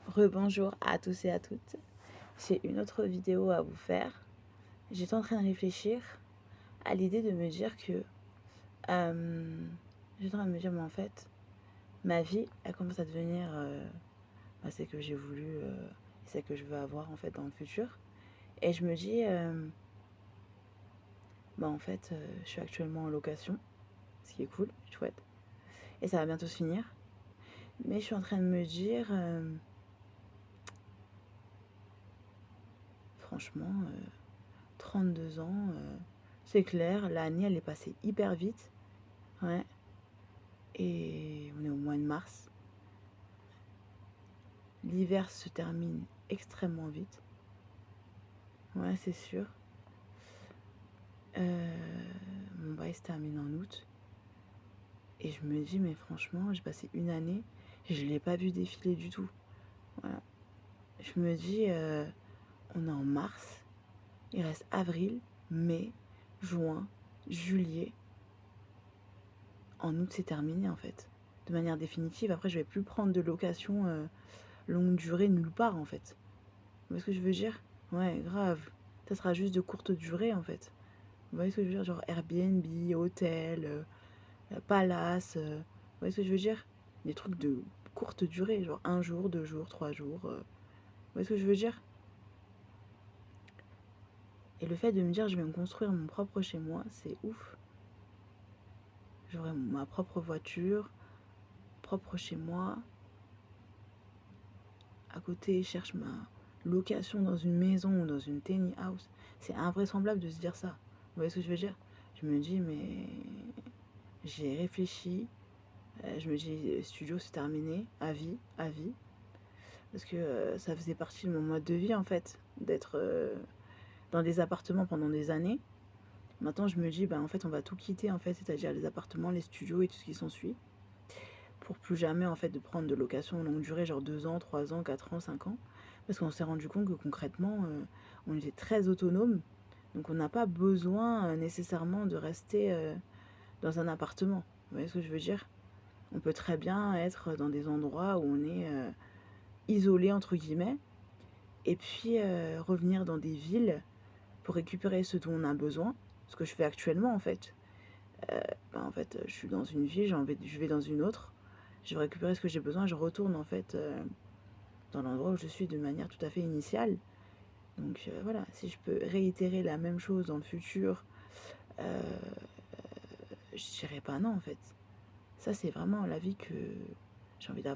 Rebonjour à tous et à toutes. J'ai une autre vidéo à vous faire. J'étais en train de réfléchir à l'idée de me dire que j'étais en train de me dire mais en fait ma vie elle commence à devenir celle que j'ai voulu celle que je veux avoir en fait dans le futur. Et je me dis je suis actuellement en location, ce qui est cool, chouette. Et ça va bientôt se finir. Mais je suis en train de me dire franchement 32 ans, c'est clair, l'année elle est passée hyper vite. Ouais. Et on est au mois de mars. L'hiver se termine extrêmement vite. Ouais, c'est sûr. Mon bail se termine en août. Et je me dis, mais franchement, j'ai passé une année, je ne l'ai pas vu défiler du tout. Voilà. Je me dis, on est en mars, il reste avril, mai, juin, juillet. En août, c'est terminé en fait. De manière définitive, après, je vais plus prendre de location longue durée nulle part en fait. Vous voyez ce que je veux dire? Ouais, grave. Ça sera juste de courte durée en fait. Vous voyez ce que je veux dire? Genre Airbnb, hôtel, palace. Vous voyez ce que je veux dire? Des trucs de courte durée, genre un jour, 2 jours, 3 jours. Vous voyez ce que je veux dire? Et le fait de me dire je vais me construire mon propre chez moi, c'est ouf. J'aurai ma propre voiture, propre chez moi. À côté, je cherche ma location dans une maison ou dans une tiny house. C'est invraisemblable de se dire ça. Vous voyez ce que je veux dire? Je me dis, mais j'ai réfléchi. Je me dis, studio, c'est terminé. À vie, à vie. Parce que ça faisait partie de mon mode de vie, en fait. D'être dans des appartements pendant des années. Maintenant, je me dis, en fait, on va tout quitter, en fait. C'est-à-dire les appartements, les studios et tout ce qui s'ensuit. Pour plus jamais, en fait, de prendre de location longue durée, genre 2 ans, 3 ans, 4 ans, 5 ans. Parce qu'on s'est rendu compte que concrètement, on était très autonome. Donc on n'a pas besoin nécessairement de rester dans un appartement. Vous voyez ce que je veux dire? On peut très bien être dans des endroits où on est isolé, entre guillemets, et puis revenir dans des villes pour récupérer ce dont on a besoin. Ce que je fais actuellement, en fait. Je suis dans une ville, je vais dans une autre. Je vais récupérer ce que j'ai besoin, je retourne, en fait, dans l'endroit où je suis de manière tout à fait initiale. Donc voilà, si je peux réitérer la même chose dans le futur, je dirais pas non en fait. Ça c'est vraiment la vie que j'ai envie d'avoir.